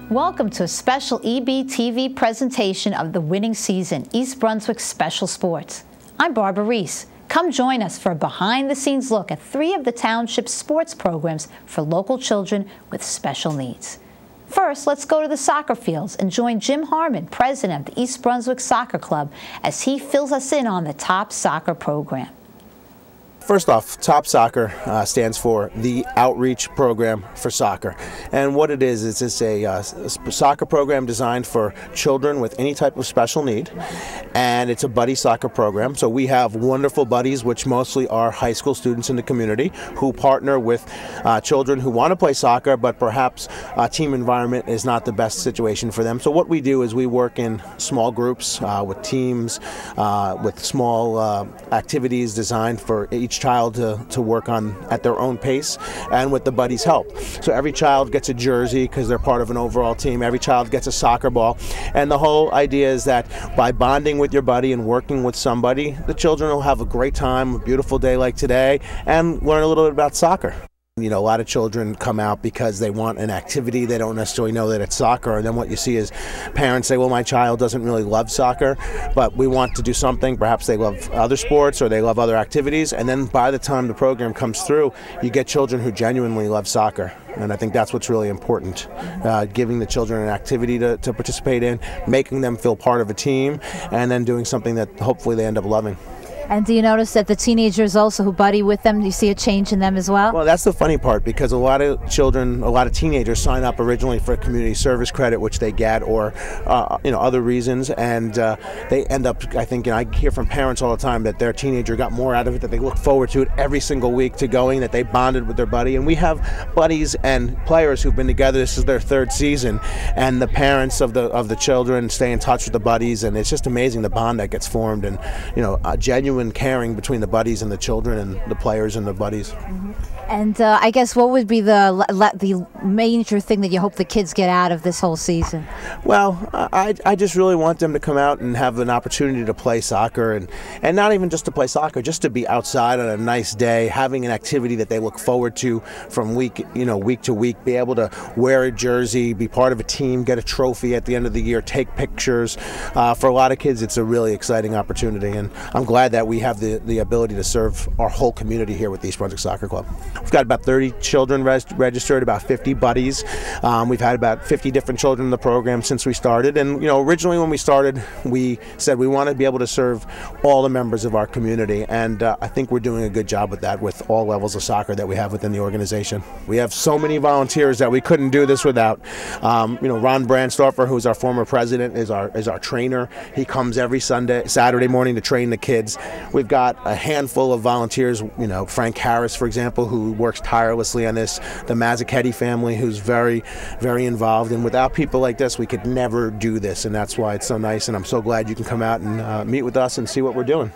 Welcome to a special EBTV presentation of the winning season, East Brunswick Special Sports. I'm Barbara Reese. Come join us for a behind-the-scenes look at 3 of the township's sports programs for local children with special needs. First, let's go to the soccer fields and join Jim Harmon, president of the East Brunswick Soccer Club, as he fills us in on the Top Soccer program. First off, Top Soccer stands for the Outreach Program for Soccer. And what it is it's a soccer program designed for children with any type of special need. And it's a buddy soccer program. So we have wonderful buddies, which mostly are high school students in the community, who partner with children who want to play soccer, but perhaps a team environment is not the best situation for them. So what we do is we work in small groups with teams, with small activities designed for each child to work on at their own pace and with the buddies' help. So every child gets a jersey because they're part of an overall team. Every child gets a soccer ball. And the whole idea is that by bonding with your buddy and working with somebody, the children will have a great time, a beautiful day like today, and learn a little bit about soccer. You know, a lot of children come out because they want an activity. They don't necessarily know that it's soccer. And then what you see is parents say, well, my child doesn't really love soccer, but we want to do something. Perhaps they love other sports or they love other activities. And then by the time the program comes through, you get children who genuinely love soccer. And I think that's what's really important, giving the children an activity to participate in, making them feel part of a team, and then doing something that hopefully they end up loving. And do you notice that the teenagers also who buddy with them, do you see a change in them as well? Well, that's the funny part, because a lot of children, a lot of teenagers sign up originally for community service credit, which they get, or other reasons, and they end up, I think, I hear from parents all the time that their teenager got more out of it, that they look forward to it every single week to going, that they bonded with their buddy. And we have buddies and players who've been together. This is their 3rd season, and the parents of the children stay in touch with the buddies, and it's just amazing the bond that gets formed, and a genuine caring between the buddies and the children and the players and the buddies. Mm-hmm. And I guess what would be the major thing that you hope the kids get out of this whole season? Well, I just really want them to come out and have an opportunity to play soccer, and not even just to play soccer, just to be outside on a nice day, having an activity that they look forward to from week to week, be able to wear a jersey, be part of a team, get a trophy at the end of the year, take pictures. For a lot of kids, it's a really exciting opportunity, and I'm glad that we have the ability to serve our whole community here with the East Brunswick Soccer Club. We've got about 30 children registered, about 50 buddies. We've had about 50 different children in the program since we started. And originally when we started, we said we want to be able to serve all the members of our community. And I think we're doing a good job with that, with all levels of soccer that we have within the organization. We have so many volunteers that we couldn't do this without. Ron Brandstorfer, who's our former president, is our trainer. He comes every Saturday morning to train the kids. We've got a handful of volunteers, Frank Harris, for example, who works tirelessly on this, the Mazzuchetti family, who's very, very involved. And without people like this, we could never do this, and that's why it's so nice. And I'm so glad you can come out and meet with us and see what we're doing.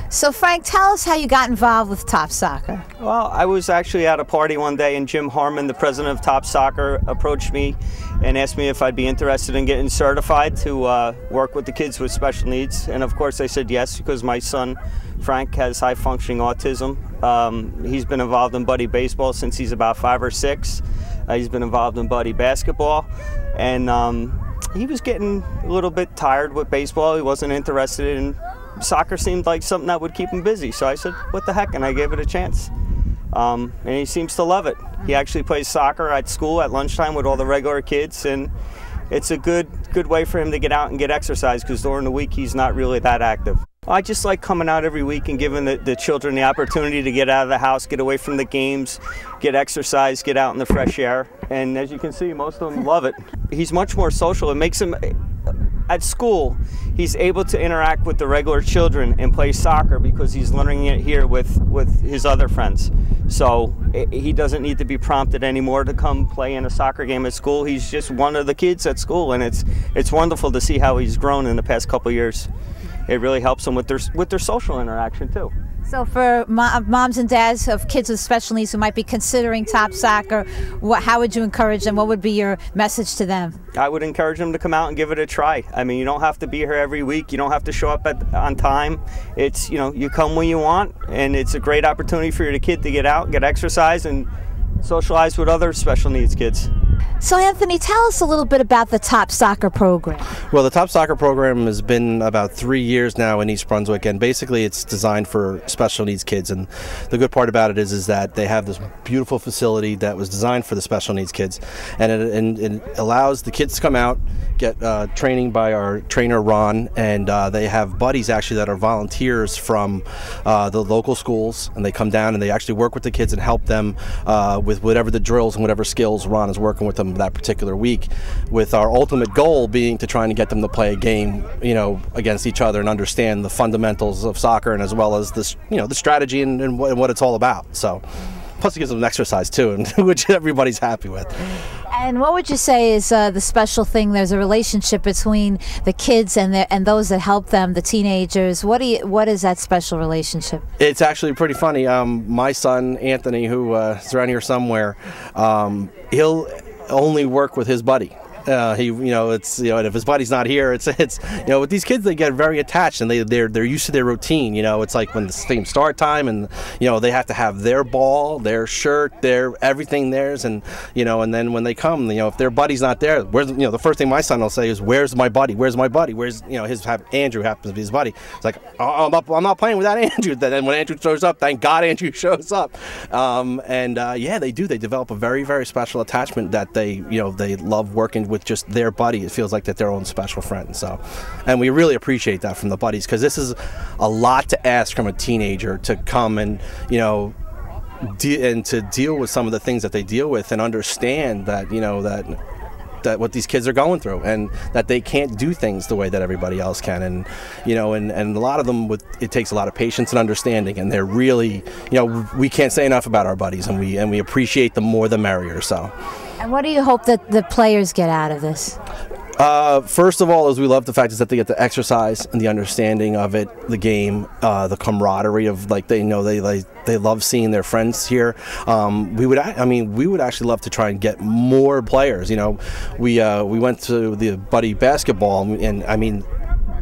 So Frank, tell us how you got involved with Top Soccer. Well, I was actually at a party one day, and Jim Harmon, the president of Top Soccer, approached me and asked me if I'd be interested in getting certified to work with the kids with special needs. And of course I said yes, because my son Frank has high-functioning autism. He's been involved in buddy baseball since he's about 5 or 6. He's been involved in buddy basketball, and he was getting a little bit tired with baseball. He wasn't interested in soccer. Seemed like something that would keep him busy. So I said, what the heck, and I gave it a chance. And he seems to love it. He actually plays soccer at school at lunchtime with all the regular kids, and it's a good way for him to get out and get exercise, because during the week he's not really that active. I just like coming out every week and giving the children the opportunity to get out of the house, get away from the games, get exercise, get out in the fresh air. And as you can see, most of them love it. He's much more social. It makes him, at school, he's able to interact with the regular children and play soccer because he's learning it here with his other friends. So he doesn't need to be prompted anymore to come play in a soccer game at school. He's just one of the kids at school, and it's wonderful to see how he's grown in the past couple of years. It really helps them with their social interaction too. So for moms and dads of kids with special needs who might be considering Top Soccer, how would you encourage them? What would be your message to them? I would encourage them to come out and give it a try. I mean, you don't have to be here every week. You don't have to show up on time. It's, you come when you want, and it's a great opportunity for your kid to get out, get exercise, and socialize with other special needs kids. So Anthony, tell us a little bit about the Top Soccer program. Well, the Top Soccer program has been about 3 years now in East Brunswick, and basically it's designed for special needs kids. And the good part about it is that they have this beautiful facility that was designed for the special needs kids, and it allows the kids to come out, get training by our trainer Ron, and they have buddies actually that are volunteers from the local schools, and they come down and they actually work with the kids and help them with whatever the drills and whatever skills Ron is working with them that particular week, with our ultimate goal being to try and get them to play a game, against each other and understand the fundamentals of soccer, and as well as this, the strategy and what it's all about. So, plus it gives them an exercise too, and which everybody's happy with. And what would you say is the special thing? There's a relationship between the kids and those that help them, the teenagers. What is that special relationship? It's actually pretty funny. My son Anthony, who is around here somewhere, he'll only work with his buddy. And if his buddy's not here, it's with these kids, they get very attached, and they're used to their routine. It's like when the same start time, and they have to have their ball, their shirt, their everything theirs, and and then when they come, if their buddy's not there, where's the first thing my son will say is, "Where's my buddy? Where's my buddy? Where's Andrew happens to be his buddy?" It's like, oh, I'm not playing with that Andrew. Then when Andrew shows up, thank God Andrew shows up. They do. They develop a very, very special attachment that they love working with just their buddy. It feels like that their own special friend. So, and we really appreciate that from the buddies, because this is a lot to ask from a teenager to come and and to deal with some of the things that they deal with, and understand that that what these kids are going through, and that they can't do things the way that everybody else can, and and a lot of them, it takes a lot of patience and understanding, and they're really, we can't say enough about our buddies, and we appreciate them more the merrier. So. And what do you hope that the players get out of this? First of all, is we love the fact is that they get the exercise and the understanding of it, the game, the camaraderie of they love seeing their friends here. We would actually love to try and get more players. We went to the buddy basketball, and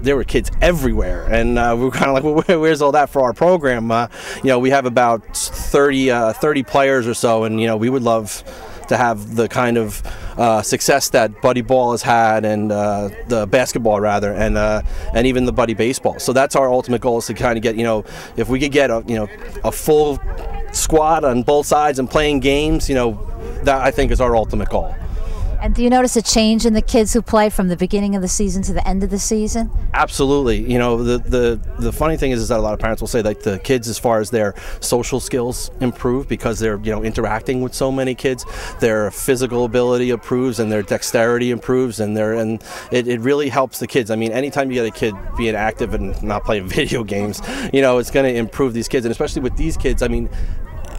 there were kids everywhere, and we were kind of like, well, where's all that for our program? We have about 30 players or so, and we would love to have the kind of success that buddy ball has had, and the basketball rather, and even the buddy baseball. So that's our ultimate goal, is to kind of get, if we could get a full squad on both sides and playing games, that I think is our ultimate goal. And do you notice a change in the kids who play from the beginning of the season to the end of the season? Absolutely. The funny thing is that a lot of parents will say that the kids, as far as their social skills improve, because they're interacting with so many kids, their physical ability improves, and their dexterity improves, and it really helps the kids. Anytime you get a kid being active and not playing video games, it's going to improve these kids, and especially with these kids.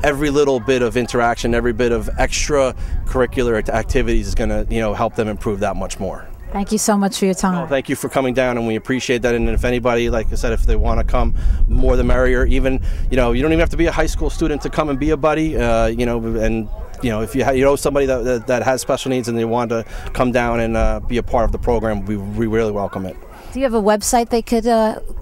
Every little bit of interaction, every bit of extracurricular activities is going to, help them improve that much more. Thank you so much for your time. Well, thank you for coming down, and we appreciate that. And if anybody, like I said, if they want to come, more the merrier. Even, you don't even have to be a high school student to come and be a buddy. If you somebody that has special needs and they want to come down and be a part of the program, we really welcome it. Do you have a website they could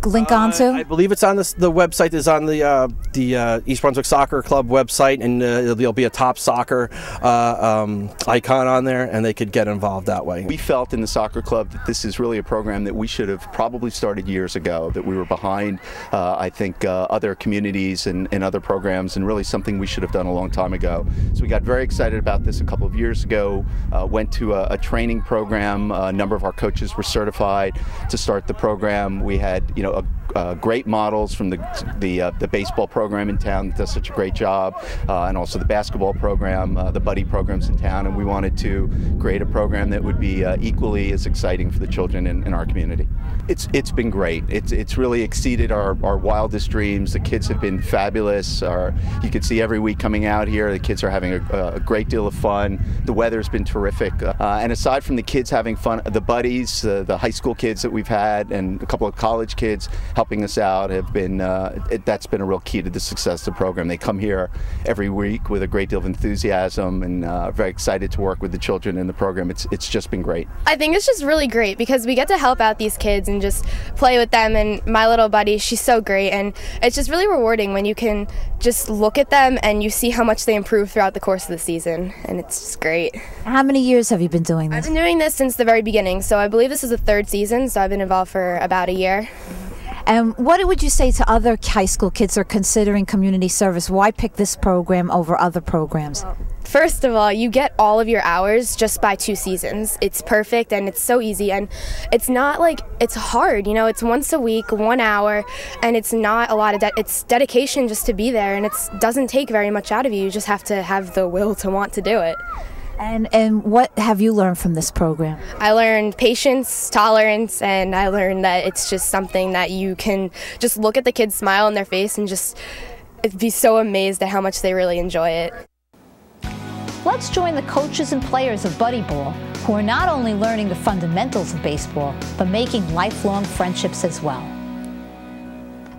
link onto? I believe it's on the website is on the East Brunswick Soccer Club website, and there'll be a Top Soccer icon on there, and they could get involved that way. We felt in the soccer club that this is really a program that we should have probably started years ago, that we were behind, I think, other communities and other programs, and really something we should have done a long time ago. So we got very excited about this a couple of years ago, went to a training program. A number of our coaches were certified to start the program. We had great models from the baseball program in town that does such a great job, and also the basketball program, the buddy programs in town, and we wanted to create a program that would be equally as exciting for the children in our community. It's been great. It's really exceeded our wildest dreams. The kids have been fabulous. You can see every week coming out here, the kids are having a great deal of fun. The weather's been terrific, and aside from the kids having fun, the buddies, the high school kids that we've had, and a couple of college kids help helping us out have been, that's been a real key to the success of the program. They come here every week with a great deal of enthusiasm and very excited to work with the children in the program. It's just been great. I think it's just really great because we get to help out these kids and just play with them, and my little buddy, she's so great, and it's just really rewarding when you can just look at them and you see how much they improve throughout the course of the season, and it's just great. How many years have you been doing this? I've been doing this since the very beginning, so I believe this is the third season, so I've been involved for about a year. And what would you say to other high school kids who are considering community service? Why pick this program over other programs? First of all, you get all of your hours just by 2 seasons. It's perfect and it's so easy, and it's not like it's hard, you know, it's once a week, 1 hour, and it's not a lot of it's dedication just to be there, and it doesn't take very much out of you. You just have to have the will to want to do it. And what have you learned from this program? I learned patience, tolerance, and I learned that it's just something that you can just look at the kids smile on their face and just be so amazed at how much they really enjoy it. Let's join the coaches and players of Buddy Ball, who are not only learning the fundamentals of baseball, but making lifelong friendships as well.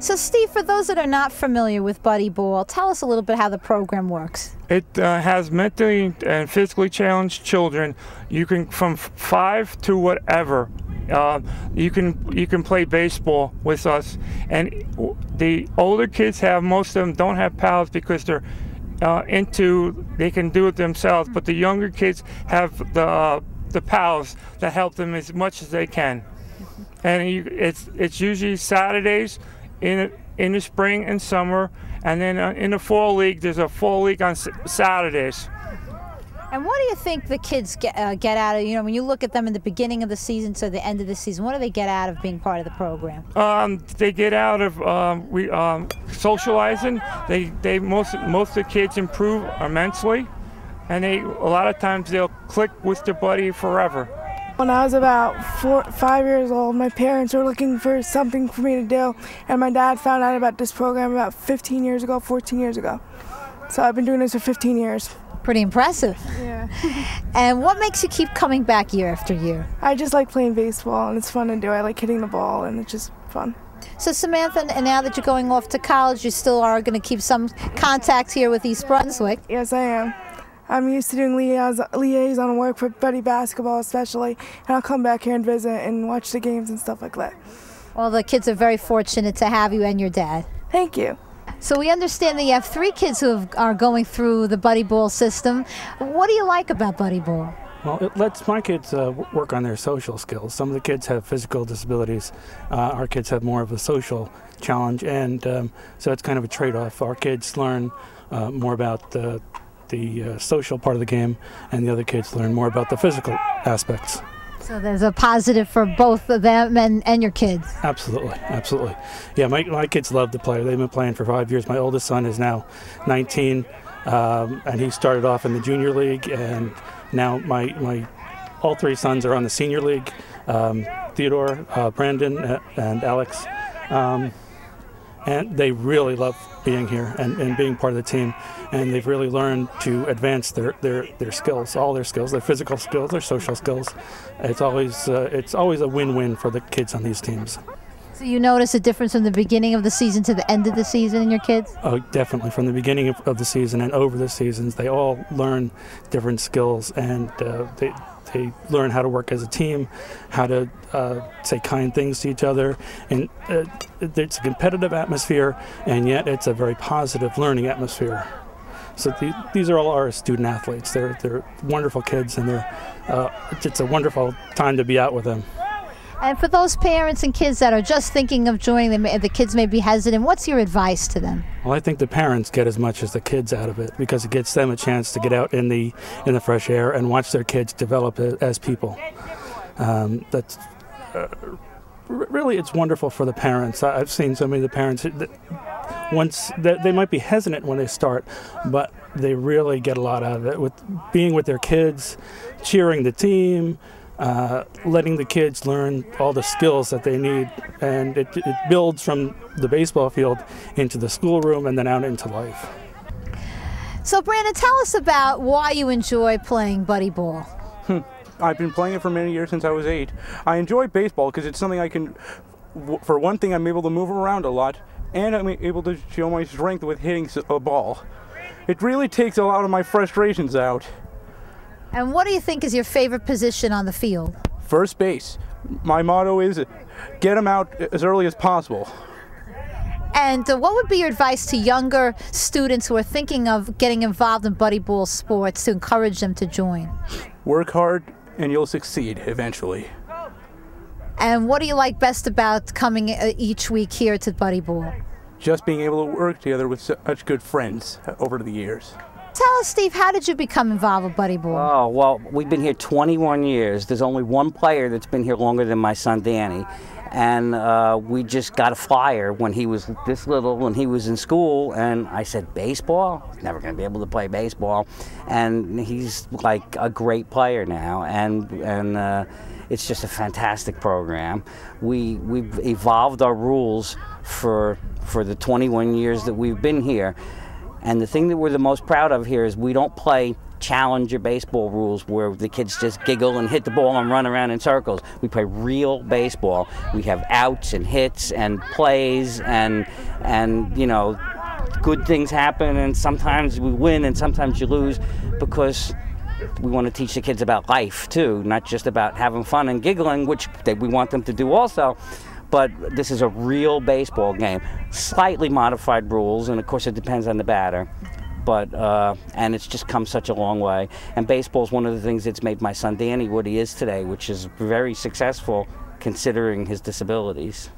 So Steve, for those that are not familiar with Buddy Ball, tell us a little bit how the program works. It has mentally and physically challenged children. You can, from 5 to whatever, you can play baseball with us. And the older kids most of them don't have pals because they're they can do it themselves. But the younger kids have the pals that help them as much as they can. And it's usually Saturdays in the spring and summer, and then in the fall league, there's a fall league on Saturdays. And what do you think the kids get out of, you know, when you look at them in the beginning of the season to the end of the season, what do they get out of being part of the program? They get out of socializing. Most of the kids improve immensely, and a lot of times they'll click with their buddy forever. When I was about 5 years old, my parents were looking for something for me to do, and my dad found out about this program about 14 years ago. So I've been doing this for 15 years. Pretty impressive. Yeah. And what makes you keep coming back year after year? I just like playing baseball, and it's fun to do. I like hitting the ball, and it's just fun. So Samantha, and now that you're going off to college, you still are going to keep some contact here with East Brunswick. Yes, I am. I'm used to doing liaison work for Buddy basketball especially, and I'll come back here and visit and watch the games and stuff like that. Well, the kids are very fortunate to have you and your dad. Thank you. So we understand that you have 3 kids who are going through the Buddy Ball system. What do you like about Buddy Ball? Well, it lets my kids work on their social skills. Some of the kids have physical disabilities. Our kids have more of a social challenge, and so it's kind of a trade-off. Our kids learn more about the social part of the game, and the other kids learn more about the physical aspects. So there's a positive for both of them and your kids. Absolutely, absolutely. Yeah, my kids love to play. They've been playing for 5 years. My oldest son is now 19, and he started off in the junior league, and now my all 3 sons are on the senior league. Theodore, Brandon, and Alex. And they really love being here and being part of the team, and they've really learned to advance their skills, all their skills, their physical skills, their social skills. It's always a win-win for the kids on these teams. So you notice a difference from the beginning of the season to the end of the season in your kids? Oh, definitely. From the beginning of the season and over the seasons, they all learn different skills, and they learn how to work as a team, how to say kind things to each other, and it's a competitive atmosphere, and yet it's a very positive learning atmosphere. So these are all our student athletes. They're wonderful kids, and it's a wonderful time to be out with them. And for those parents and kids that are just thinking of joining, the kids may be hesitant, what's your advice to them? Well, I think the parents get as much as the kids out of it, because it gets them a chance to get out in the fresh air and watch their kids develop as people. That's really, it's wonderful for the parents. I've seen so many of the parents once they might be hesitant when they start, but they really get a lot out of it, with being with their kids, cheering the team, letting the kids learn all the skills that they need, and it builds from the baseball field into the schoolroom and then out into life. So Brandon, tell us about why you enjoy playing Buddy Ball. I've been playing it for many years, since I was 8. I enjoy baseball because it's something I can for one thing, I'm able to move around a lot, and I'm able to show my strength with hitting a ball. It really takes a lot of my frustrations out. And what do you think is your favorite position on the field? First base. My motto is get them out as early as possible. And what would be your advice to younger students who are thinking of getting involved in buddy ball sports to encourage them to join? Work hard and you'll succeed eventually. And what do you like best about coming each week here to buddy ball? Just being able to work together with such good friends over the years. Tell us, Steve, how did you become involved with buddy ball? Oh, well, we've been here 21 years. There's only one player that's been here longer than my son, Danny. And we just got a flyer when he was this little, when he was in school, and I said, baseball? He's never going to be able to play baseball. And he's like a great player now, and it's just a fantastic program. We've evolved our rules for the 21 years that we've been here. And the thing that we're the most proud of here is we don't play challenger baseball rules where the kids just giggle and hit the ball and run around in circles. We play real baseball. We have outs and hits and plays and you know, good things happen, and sometimes we win and sometimes you lose, because we want to teach the kids about life too, not just about having fun and giggling, which we want them to do also. But this is a real baseball game. Slightly modified rules, and of course it depends on the batter. But and it's just come such a long way. And baseball is one of the things that's made my son Danny what he is today, which is very successful considering his disabilities.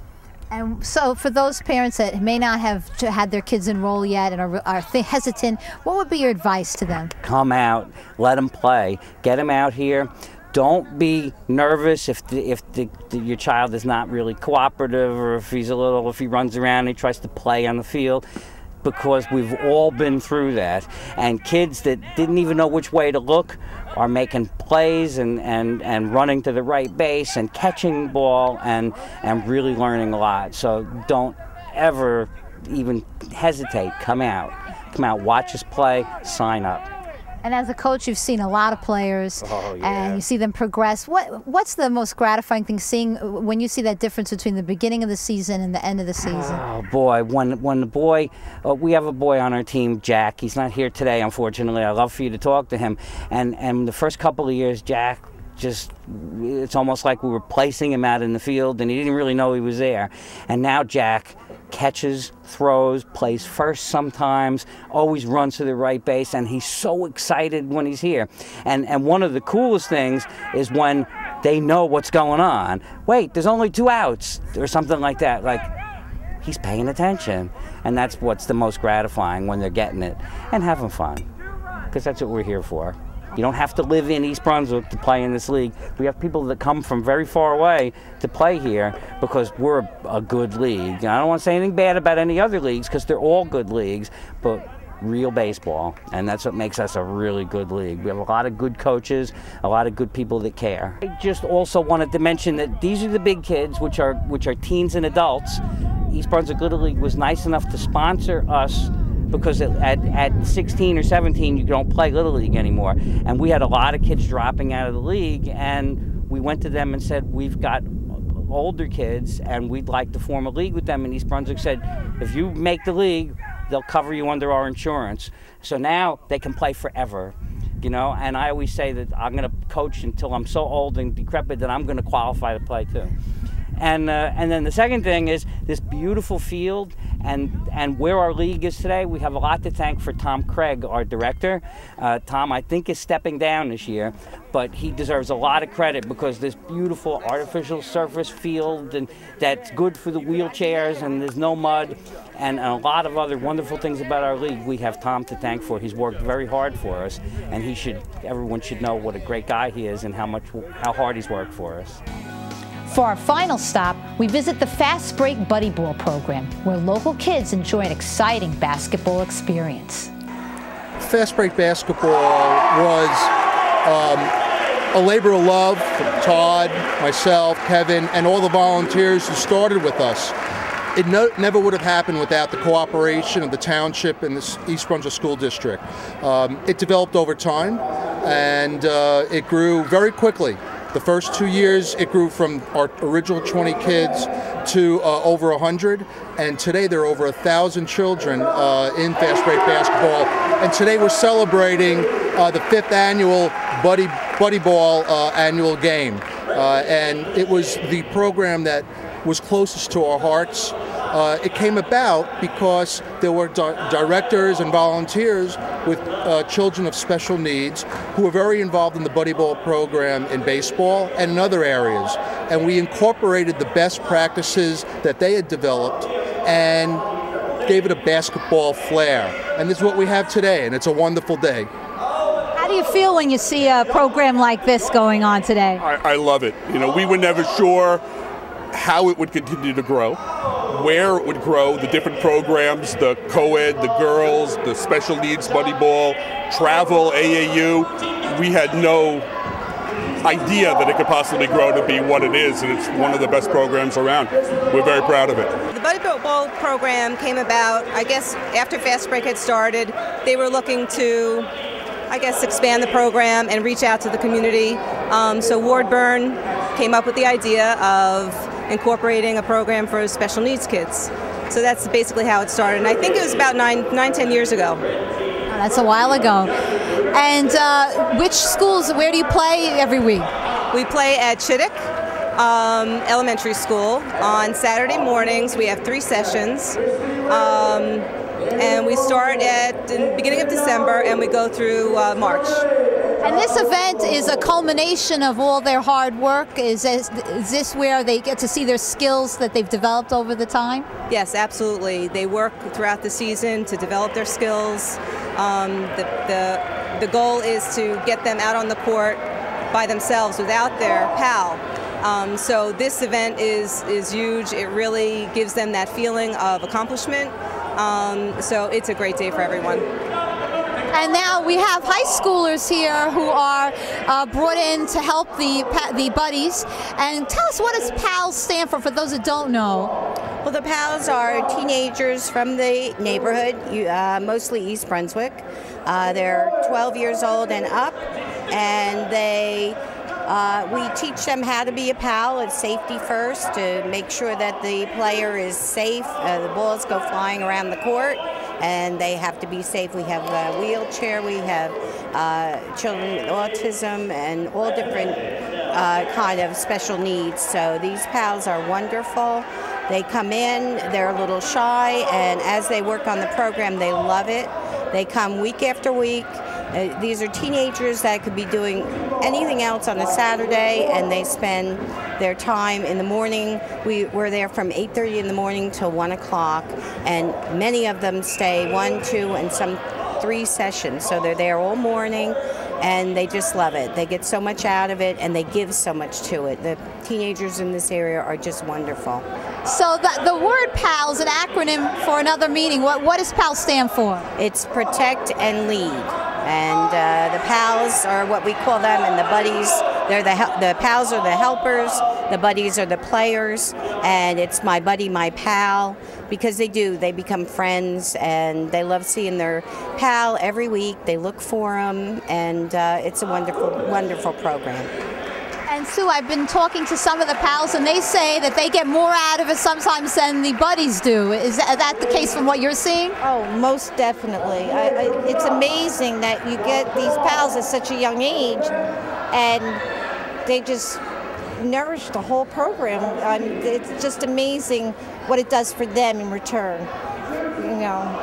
And so for those parents that may not have had their kids enroll yet and are hesitant, what would be your advice to them? Come out, let them play, get them out here. Don't be nervous if your child is not really cooperative, or if he runs around and he tries to play on the field, because we've all been through that. And kids that didn't even know which way to look are making plays and running to the right base and catching the ball and really learning a lot. So don't ever even hesitate. Come out, watch us play, sign up. And as a coach, you've seen a lot of players, and you see them progress. What's the most gratifying thing seeing when you see that difference between the beginning of the season and the end of the season? Oh boy, when the boy, we have a boy on our team, Jack. He's not here today, unfortunately. I'd love for you to talk to him. And the first couple of years, Jack it's almost like we were placing him out in the field, and he didn't really know he was there. And now Jack catches, throws, plays first sometimes, always runs to the right base, and he's so excited when he's here. And one of the coolest things is when they know what's going on. Wait, there's only 2 outs, or something like that. Like, he's paying attention. And that's what's the most gratifying, when they're getting it and having fun, because that's what we're here for. You don't have to live in East Brunswick to play in this league. We have people that come from very far away to play here because we're a good league. And I don't want to say anything bad about any other leagues, because they're all good leagues, but real baseball, and that's what makes us a really good league. We have a lot of good coaches, a lot of good people that care. I just also wanted to mention that these are the big kids, which are teens and adults. East Brunswick Little League was nice enough to sponsor us, because at 16 or 17 you don't play Little League anymore. And we had a lot of kids dropping out of the league, and we went to them and said, we've got older kids and we'd like to form a league with them. And East Brunswick said, if you make the league, they'll cover you under our insurance. So now they can play forever, you know. And I always say that I'm going to coach until I'm so old and decrepit that I'm going to qualify to play too. And then the second thing is this beautiful field and where our league is today. We have a lot to thank for Tom Craig, our director. Tom, I think, is stepping down this year, but he deserves a lot of credit, because this beautiful artificial surface field, and that's good for the wheelchairs, and there's no mud, and a lot of other wonderful things about our league. We have Tom to thank for. He's worked very hard for us, and everyone should know what a great guy he is and how hard he's worked for us. For our final stop, we visit the Fast Break Buddy Ball program, where local kids enjoy an exciting basketball experience. Fast Break Basketball was a labor of love from Todd, myself, Kevin, and all the volunteers who started with us. It never would have happened without the cooperation of the township and the East Brunswick School District. It developed over time, and it grew very quickly. The first 2 years, it grew from our original 20 kids to over 100, and today there are over 1,000 children in fast break basketball. And today we're celebrating the 5th annual Buddy Ball annual game. And it was the program that was closest to our hearts. It came about because there were directors and volunteers with children of special needs who were very involved in the Buddy Ball program in baseball and in other areas. And we incorporated the best practices that they had developed and gave it a basketball flair. And this is what we have today, and it's a wonderful day. How do you feel when you see a program like this going on today? I love it. You know, we were never sure how it would continue to grow, where it would grow, the different programs, the co-ed, the girls, the special needs buddy ball, travel, AAU. We had no idea that it could possibly grow to be what it is, and it's one of the best programs around. We're very proud of it. The Buddy Ball program came about, I guess, after Fast Break had started. They were looking to, I guess, expand the program and reach out to the community. So Ward Byrne came up with the idea of incorporating a program for special needs kids. So that's basically how it started. And I think it was about 10 years ago. Oh, that's a while ago. And which schools, where do you play every week? We play at Chittick Elementary School. On Saturday mornings, we have 3 sessions. And we start at the beginning of December and we go through March. And this event is a culmination of all their hard work. Is this where they get to see their skills that they've developed over the time? Yes, absolutely. They work throughout the season to develop their skills. The goal is to get them out on the court by themselves without their pal. So this event is huge. It really gives them that feeling of accomplishment. So it's a great day for everyone. And now we have high schoolers here who are brought in to help the buddies. And tell us, what does PALS stand for those that don't know? Well, the PALS are teenagers from the neighborhood, mostly East Brunswick. They're 12 years old and up, and we teach them how to be a pal. It's safety first, to make sure that the player is safe. The balls go flying around the court, and they have to be safe. We have a wheelchair, we have children with autism, and all different kind of special needs. So these pals are wonderful. They come in, they're a little shy, and as they work on the program, they love it. They come week after week. These are teenagers that could be doing anything else on a Saturday, and they spend their time in the morning. We're there from 8:30 in the morning till 1 o'clock, and many of them stay 1, 2, and some 3 sessions. So they're there all morning, and they just love it. They get so much out of it, and they give so much to it. The teenagers in this area are just wonderful. So the word PAL is an acronym for another meaning. What does PAL stand for? It's protect and lead. And the pals are what we call them, and the buddies, the pals are the helpers, the buddies are the players, and it's my buddy, my pal, because they become friends, and they love seeing their pal every week. They look for them, and it's a wonderful, wonderful program. And Sue, I've been talking to some of the pals, and they say that they get more out of it sometimes than the buddies do. Is that the case from what you're seeing? Oh, most definitely. It's amazing that you get these pals at such a young age, and they just nourish the whole program. It's just amazing what it does for them in return, you know.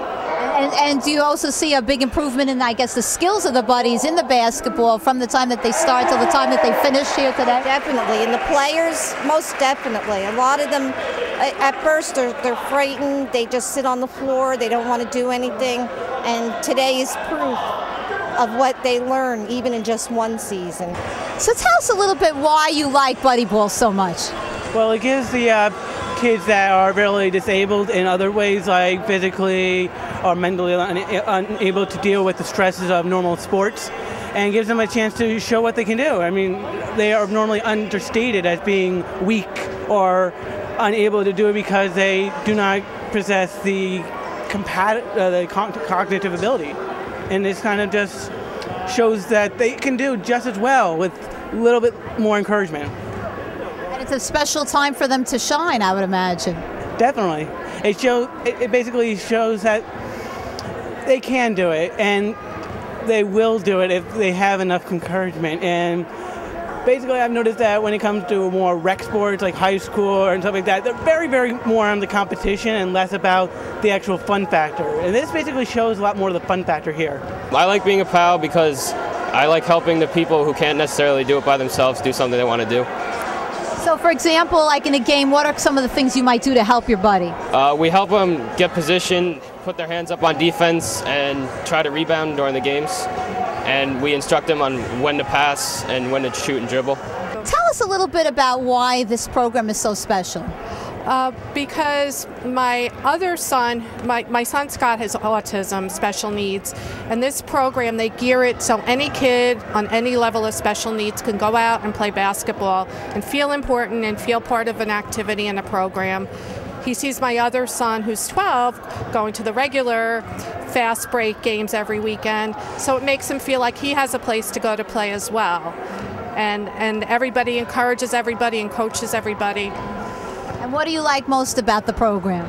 And do you also see a big improvement in, I guess, the skills of the buddies in the basketball from the time that they start till the time that they finish here today? Definitely, and the players, most definitely. A lot of them, at first, they're frightened. They just sit on the floor. They don't want to do anything. And today is proof of what they learn, even in just one season. So tell us a little bit why you like Buddy Ball so much. Well, it gives the kids that are really disabled in other ways, like physically or mentally unable to deal with the stresses of normal sports, and gives them a chance to show what they can do. I mean, they are normally understated as being weak or unable to do it because they do not possess the cognitive ability. And this kind of just shows that they can do just as well with a little bit more encouragement. It's a special time for them to shine, I would imagine. Definitely. It basically shows that they can do it, and they will do it if they have enough encouragement. And basically, I've noticed that when it comes to more rec sports like high school and stuff like that, they're very, very more on the competition and less about the actual fun factor. And this basically shows a lot more of the fun factor here. I like being a pal because I like helping the people who can't necessarily do it by themselves do something they want to do. So, for example, like in a game, what are some of the things you might do to help your buddy? We help them get position, put their hands up on defense, and try to rebound during the games. And we instruct them on when to pass and when to shoot and dribble. Tell us a little bit about why this program is so special. Because my other son, my son Scott has autism, special needs, and this program, they gear it so any kid on any level of special needs can go out and play basketball and feel important and feel part of an activity in a program. He sees my other son, who's 12, going to the regular fast break games every weekend, so it makes him feel like he has a place to go to play as well. And everybody encourages everybody and coaches everybody. And what do you like most about the program?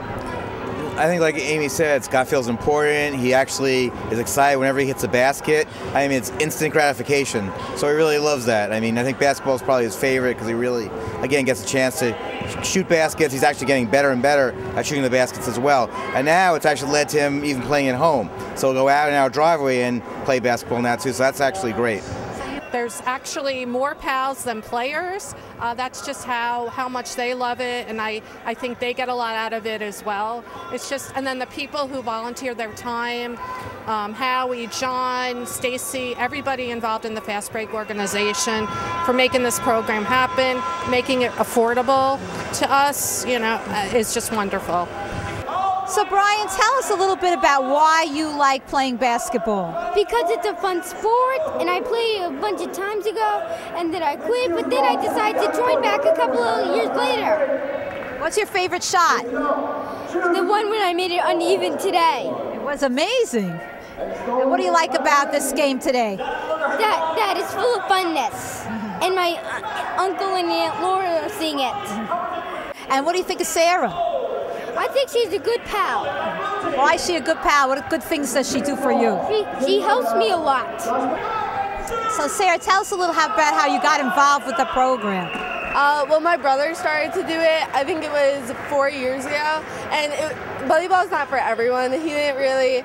I think, like Amy said, Scott feels important. He actually is excited whenever he hits a basket. I mean, it's instant gratification. So he really loves that. I mean, I think basketball is probably his favorite because he really, again, gets a chance to shoot baskets. He's actually getting better and better at shooting the baskets as well. And now it's actually led to him even playing at home. So he'll go out in our driveway and play basketball now, too. So that's actually great. There's actually more pals than players. That's just how much they love it, and I think they get a lot out of it as well. It's just, and then the people who volunteer their time, Howie, John, Stacy, everybody involved in the Fast Break organization for making this program happen, making it affordable to us, you know, is just wonderful. So Brian, tell us a little bit about why you like playing basketball. Because it's a fun sport, and I played a bunch of times ago, and then I quit, but then I decided to join back a couple of years later. What's your favorite shot? The one when I made it uneven today. It was amazing. And what do you like about this game today? That is full of funness. And my uncle and Aunt Laura are seeing it. And what do you think of Sarah? I think she's a good pal. Why is she a good pal? What good things does she do for you? She helps me a lot. So Sarah, tell us a little about how you got involved with the program. Well, my brother started to do it, I think it was 4 years ago, and volleyball is not for everyone. He didn't really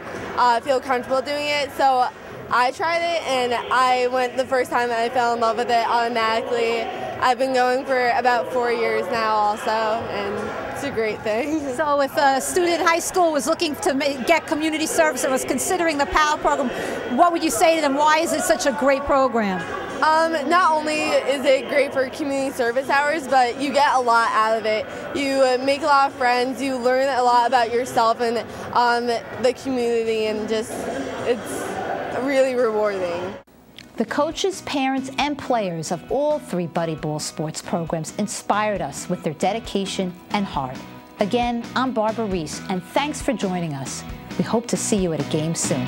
feel comfortable doing it, so I tried it, and I went the first time and I fell in love with it automatically. I've been going for about 4 years now also, and it's a great thing. So if a student in high school was looking to get community service and was considering the PAL program, what would you say to them? Why is it such a great program? Not only is it great for community service hours, but you get a lot out of it. You make a lot of friends, you learn a lot about yourself and the community, and just it's really rewarding. The coaches, parents, and players of all three Buddy Ball sports programs inspired us with their dedication and heart. Again, I'm Barbara Reese, and thanks for joining us. We hope to see you at a game soon.